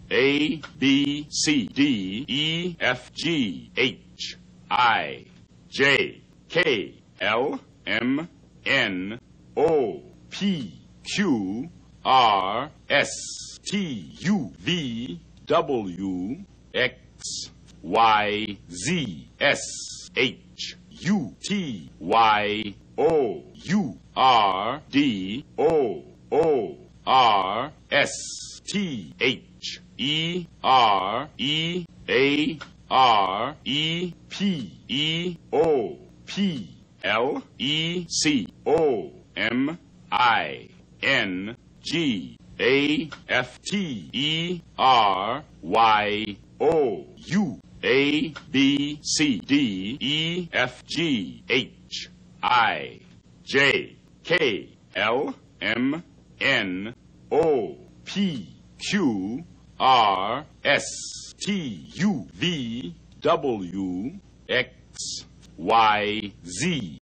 A, B, C, D, E, F, G, H, I, J, K, L, M, N, O, P, Q, R, S, T, U, V, W, X, Y, Z, S, H, U, T, Y, O, U, R, D, O, O, R, S, T, H, E, R, E, A, R, E, P, E, O, P, L, E, C, O, M, I, N, G, A, F, T, E, R, Y, O, U, A, B, C, D, E, F, G, H, I, J, K, L, M, N, O, P, Q, R, S, T, U, V, W, X, Y, Z.